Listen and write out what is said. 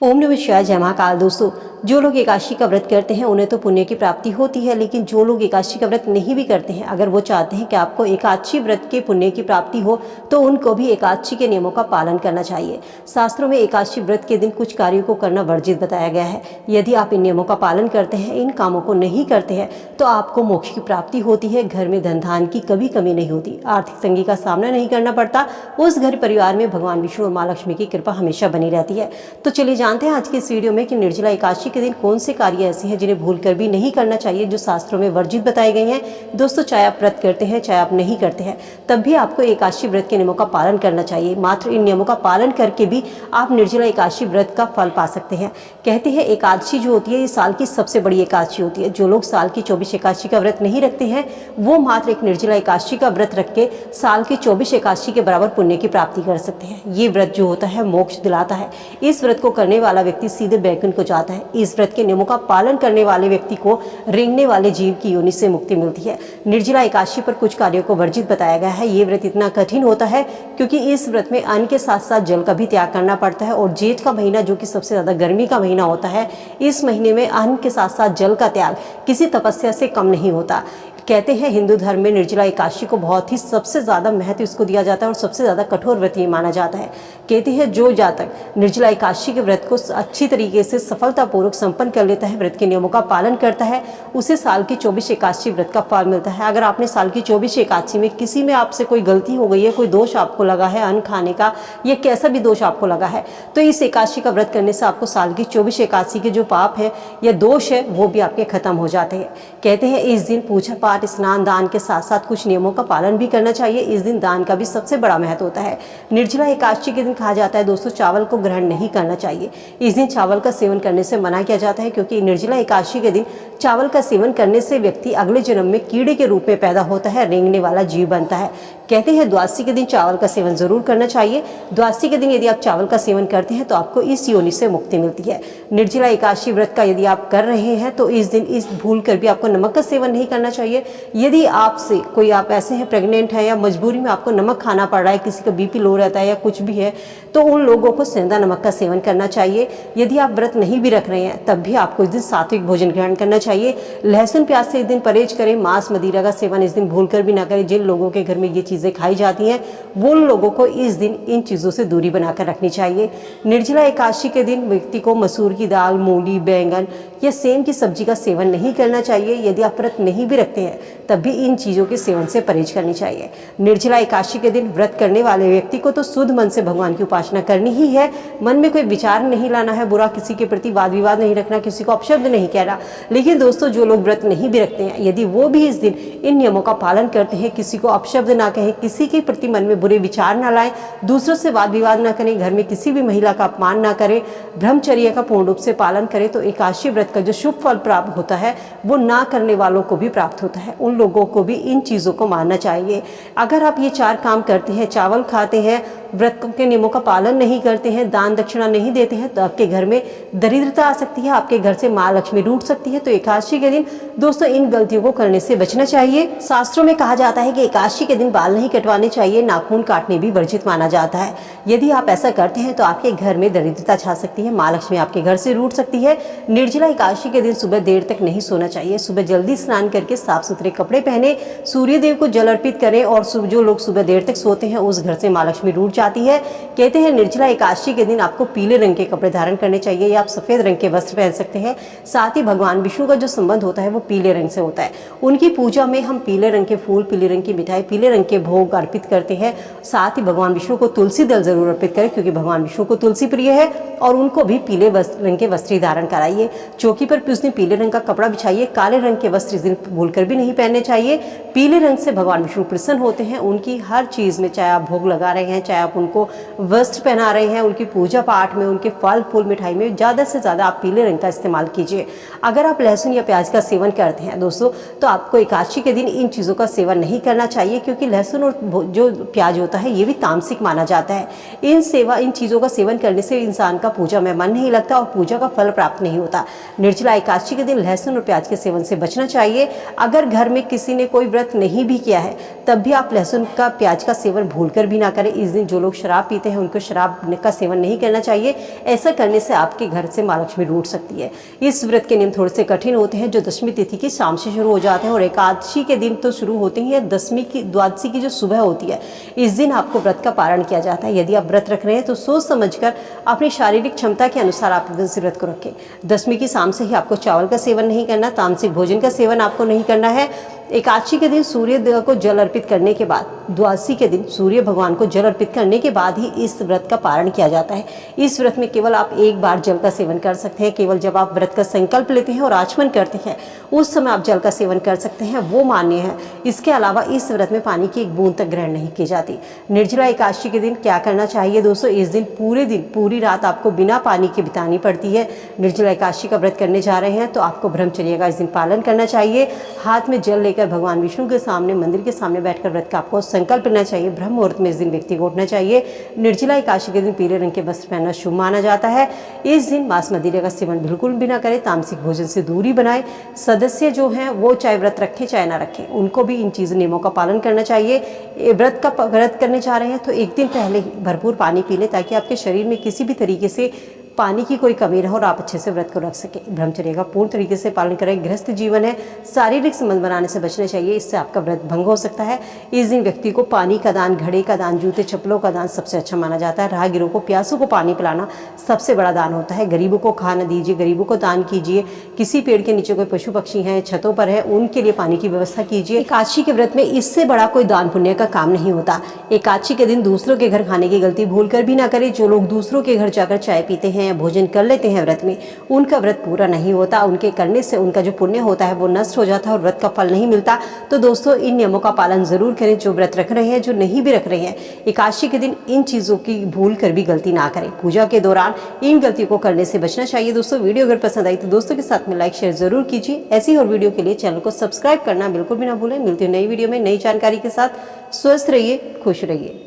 ओम नमः शिवाय। जय महाकाल। दोस्तों, जो लोग एकादशी का व्रत करते हैं उन्हें तो पुण्य की प्राप्ति होती है, लेकिन जो लोग एकादशी का व्रत नहीं भी करते हैं, अगर वो चाहते हैं कि आपको एकादशी व्रत के पुण्य की प्राप्ति हो तो उनको भी एकादशी के नियमों का पालन करना चाहिए। शास्त्रों में एकादशी व्रत के दिन कुछ कार्यों को करना वर्जित बताया गया है। यदि आप इन नियमों का पालन करते हैं, इन कामों को नहीं करते हैं, तो आपको मोक्ष की प्राप्ति होती है। घर में धन धान की कभी कमी नहीं होती, आर्थिक तंगी का सामना नहीं करना पड़ता। उस घर परिवार में भगवान विष्णु और माँ लक्ष्मी की कृपा हमेशा बनी रहती है। तो चलिए जानते हैं आज के इस वीडियो में कि निर्जला एकादशी के दिन कौन से कार्य ऐसे हैं जिन्हें भूलकर भी नहीं करना चाहिए, जो शास्त्रों में वर्जित बताए गए हैं। दोस्तों, चाहे आप व्रत करते हैं चाहे आप नहीं करते हैं, तब भी आपको एकादशी व्रत के नियमों का पालन करना चाहिए। मात्र इन नियमों का पालन करके भी आप निर्जला एकादशी व्रत का फल पा सकते हैं। कहते हैं एकादशी जो होती है ये साल की सबसे बड़ी एकादशी होती है। जो लोग साल की 24 एकादशी का व्रत नहीं रखते हैं, वो मात्र एक निर्जला एकादशी का व्रत रख के साल की 24 एकादशी के बराबर पुण्य की प्राप्ति कर सकते हैं। ये व्रत जो होता है मोक्ष दिलाता है। इस व्रत को करने वाला व्यक्ति सीधे बैकुंठ को जाता है। इस व्रत के नियमों का पालन करने वाले व्यक्ति को रेंगने वाले जीव की योनि से मुक्ति मिलती है। निर्जला एकादशी पर कुछ कार्यों को वर्जित बताया गया है। ये व्रत इतना कठिन होता है क्योंकि इस व्रत में अन्न के साथ साथ जल का भी त्याग करना पड़ता है। और जेठ का महीना जो कि सबसे ज्यादा गर्मी का महीना होता है, इस महीने में अन्न के साथ साथ जल का त्याग किसी तपस्या से कम नहीं होता। कहते हैं हिंदू धर्म में निर्जला एकादशी को बहुत ही सबसे ज़्यादा महत्व इसको दिया जाता है और सबसे ज़्यादा कठोर व्रत ये माना जाता है। कहते हैं जो जातक निर्जला एकादशी के व्रत को अच्छी तरीके से सफलतापूर्वक संपन्न कर लेता है, व्रत के नियमों का पालन करता है, उसे साल की 24 एकादशी व्रत का फल मिलता है। अगर आपने साल की 24 एकादशी में किसी में आपसे कोई गलती हो गई है, कोई दोष आपको लगा है अन्न खाने का, या कैसा भी दोष आपको लगा है, तो इस एकादशी का व्रत करने से आपको साल की 24 एकादशी के जो पाप है या दोष है वो भी आपके खत्म हो जाते हैं। कहते हैं इस दिन पूजा पाठ, स्नान, दान के साथ साथ कुछ नियमों का पालन भी करना चाहिए। इस दिन दान का भी सबसे बड़ा महत्व होता है। निर्जला एकादशी के दिन कहा जाता है दोस्तों, चावल को ग्रहण नहीं करना चाहिए। इस दिन चावल का सेवन करने से मना किया जाता है, क्योंकि निर्जला एकादशी के दिन चावल का सेवन करने से व्यक्ति अगले जन्म में कीड़े के रूप में पैदा होता है, रेंगने वाला जीव बनता है। कहते हैं द्वादशी के दिन चावल का सेवन जरूर करना चाहिए। द्वादशी के दिन यदि आप चावल का सेवन करते हैं तो आपको इस योनि से मुक्ति मिलती है। निर्जला एकादशी व्रत का यदि आप कर रहे हैं तो इस दिन इस भूल कर भी आपको नमक का सेवन नहीं करना चाहिए। यदि आपसे कोई आप ऐसे हैं प्रेग्नेंट है या मजबूरी में आपको नमक खाना पड़ रहा है, किसी का बीपी लो रहता है या कुछ भी है, तो उन लोगों को सेंधा नमक का सेवन करना चाहिए। यदि आप व्रत नहीं भी रख रहे हैं तब भी आपको इस दिन सात्विक भोजन ग्रहण करना चाहिए। लहसुन प्याज से इस दिन परहेज करें। मांस मदिरा का सेवन इस दिन भूल कर भी ना करें। जिन लोगों के घर में ये चीज़ें खाई जाती हैं वो लोगों को इस दिन इन चीज़ों से दूरी बनाकर रखनी चाहिए। निर्जला एकादशी के दिन व्यक्ति को मसूर की दाल, मूली, बैंगन या सेम की सब्जी का सेवन नहीं करना चाहिए। यदि आप व्रत नहीं भी रखते हैं तब भी इन चीज़ों के सेवन से परहेज करनी चाहिए। निर्जला एकादशी के दिन व्रत करने वाले व्यक्ति को तो शुद्ध मन से भगवान की उपासना करनी ही है। मन में कोई विचार नहीं लाना है, बुरा किसी के प्रति वाद विवाद नहीं रखना, किसी को अपशब्द नहीं कहना। लेकिन दोस्तों, जो लोग व्रत नहीं भी रखते हैं, यदि वो भी इस दिन इन नियमों का पालन करते हैं, किसी को अपशब्द ना कहें, किसी के प्रति मन में बुरे विचार ना लाएं, दूसरों से वाद विवाद ना करें, घर में किसी भी महिला का अपमान ना करें, ब्रह्मचर्य का पूर्ण रूप से पालन करें, तो एकादशी व्रत का जो शुभ फल प्राप्त होता है वो ना करने वालों को भी प्राप्त होता है। उन लोगों को भी इन चीज़ों को मानना चाहिए। अगर आप ये 4 काम करते हैं, चावल खाते हैं, व्रत के नियमों का पालन नहीं करते हैं, दान दक्षिणा नहीं देते हैं, तो आपके घर में दरिद्रता आ सकती है, आपके घर से माँ लक्ष्मी रूठ सकती है। तो एकादशी के दिन दोस्तों इन गलतियों को करने से बचना चाहिए। शास्त्रों में कहा जाता है कि एकादशी के दिन बाल नहीं कटवाने चाहिए, नाखून काटने भी वर्जित माना जाता है। यदि आप ऐसा करते हैं तो आपके घर में दरिद्रता छा सकती है, माँ लक्ष्मी आपके घर से रूठ सकती है। निर्जला एकादशी के दिन सुबह देर तक नहीं सोना चाहिए। सुबह जल्दी स्नान करके साफ सुथरे कपड़े पहने, सूर्य देव को जल अर्पित करें। और जो लोग सुबह देर तक सोते हैं उस घर से माँ लक्ष्मी रूठ जाती है। कहते हैं निर्जला एकादशी के दिन आपको पीले रंग के कपड़े धारण करने चाहिए या आप सफेद रंग के वस्त्र पहन सकते हैं। साथ ही भगवान विष्णु का जो संबंध होता है वो पीले रंग से होता है। उनकी पूजा में हम पीले रंग के फूल, पीले रंग की मिठाई, पीले रंग के भोग अर्पित करते हैं। साथ ही भगवान विष्णु को तुलसी दल जरूर अर्पित करें, क्योंकि भगवान विष्णु को तुलसी प्रिय है। और उनको भी पीले रंग के वस्त्र धारण कराइए। चौकी पर उस दिन पीले रंग का कपड़ा बिछाइए। काले रंग के वस्त्र इस दिन भूलकर भी नहीं पहनने चाहिए। पीले रंग से भगवान विष्णु प्रसन्न होते हैं। उनकी हर चीज़ में, चाहे आप भोग लगा रहे हैं, चाहे आप उनको वस्त्र पहना रहे हैं, उनकी पूजा पाठ में, उनके फल फूल मिठाई में ज़्यादा से ज़्यादा आप पीले रंग का इस्तेमाल कीजिए। अगर आप लहसुन या प्याज का सेवन करते हैं दोस्तों, तो आपको एकादशी के दिन इन चीज़ों का सेवन नहीं करना चाहिए, क्योंकि लहसुन और जो प्याज होता है ये भी तामसिक माना जाता है। इन चीज़ों का सेवन करने से इंसान का पूजा में मन नहीं लगता और पूजा का फल प्राप्त नहीं होता। निर्जला एकादशी के दिन लहसुन और प्याज के सेवन से बचना चाहिए। अगर घर में किसी ने कोई व्रत नहीं भी किया है तब भी आप लहसुन का, प्याज का सेवन भूलकर भी ना करें। इस दिन जो जो लोग शराब पीते हैं उनको शराब का सेवन नहीं करना चाहिए। ऐसा करने से आपके घर से माँ लक्ष्मी रूठ सकती है। इस व्रत के नियम थोड़े से कठिन होते हैं, जो दशमी तिथि की शाम से शुरू हो जाते हैं और एकादशी के दिन तो शुरू होते ही है। दसवीं की द्वादशी की जो सुबह होती है, इस दिन आपको व्रत का पारण किया जाता है। यदि आप व्रत रख रहे हैं तो सोच समझकर अपनी शारीरिक क्षमता के अनुसार आप इस व्रत को रखें। दसवीं की शाम से ही आपको चावल का सेवन नहीं करना, तामसिक भोजन का सेवन आपको नहीं करना है। एकादशी के दिन सूर्य देव को जल अर्पित करने के बाद, द्वादशी के दिन सूर्य भगवान को जल अर्पित करने के बाद ही इस व्रत का पारण किया जाता है। इस व्रत में केवल आप एक बार जल का सेवन कर सकते हैं। केवल जब आप व्रत का संकल्प लेते हैं और आचमन करते हैं उस समय आप जल का सेवन कर सकते हैं, वो मान्य है। इसके अलावा इस व्रत में पानी की एक बूंद तक ग्रहण नहीं की जाती। निर्जला एकादशी के दिन क्या करना चाहिए दोस्तों? इस दिन पूरी रात आपको बिना पानी के बितानी पड़ती है। निर्जला एकादशी का व्रत करने जा रहे हैं तो आपको ब्रह्मचर्य का इस दिन पालन करना चाहिए। हाथ में जल लेकर भगवान विष्णु के सामने, मंदिर के सामने बैठकर व्रत का आपको संकल्प लेना चाहिए। ब्रह्म मुहूर्त में इस दिन व्यक्ति को उठना चाहिए। निर्जला एकादशी के दिन पीले रंग के वस्त्र पहनना शुभ माना जाता है। इस दिन मांस मदिरा का सेवन बिल्कुल भी ना करें। तामसिक भोजन से दूरी बनाएं। सदस्य जो हैं वो चाहे व्रत रखें चाहे ना रखें, उनको भी इन चीज़ नियमों का पालन करना चाहिए। व्रत करने जा रहे हैं तो एक दिन पहले ही भरपूर पानी पी लें, ताकि आपके शरीर में किसी भी तरीके से पानी की कोई कमी रहे और आप अच्छे से व्रत को रख सकें। ब्रह्मचर्य का पूर्ण तरीके से पालन करें। गृहस्थ जीवन है, शारीरिक संबंध बनाने से बचना चाहिए, इससे आपका व्रत भंग हो सकता है। इस दिन व्यक्ति को पानी का दान, घड़े का दान, जूते चप्पलों का दान सबसे अच्छा माना जाता है। राहगीरों को, प्यासों को पानी पिलाना सबसे बड़ा दान होता है। गरीबों को खाना दीजिए, गरीबों को दान कीजिए। किसी पेड़ के नीचे कोई पशु पक्षी हैं, छतों पर है, उनके लिए पानी की व्यवस्था कीजिए। एकादशी के व्रत में इससे बड़ा कोई दान पुण्य का काम नहीं होता। एकादशी के दिन दूसरों के घर खाने की गलती भूल कर भी ना करें। जो लोग दूसरों के घर जाकर चाय पीते हैं या भोजन कर लेते हैं व्रत में, उनका व्रत पूरा नहीं होता। उनके करने से उनका जो पुण्य होता है वो नष्ट हो जाता है और व्रत का फल नहीं मिलता। तो दोस्तों, इन नियमों का पालन जरूर करें, जो व्रत रख रहे हैं, जो नहीं भी रख रहे हैं। एकादशी के दिन इन चीज़ों की भूल कर भी गलती ना करें। पूजा के दौरान इन गलतियों को करने से बचना चाहिए। दोस्तों, वीडियो अगर पसंद आई तो दोस्तों के साथ में लाइक शेयर जरूर कीजिए। ऐसी और वीडियो के लिए चैनल को सब्सक्राइब करना बिल्कुल भी ना भूलें। मिलती हूँ नई वीडियो में नई जानकारी के साथ। स्वस्थ रहिए, खुश रहिए।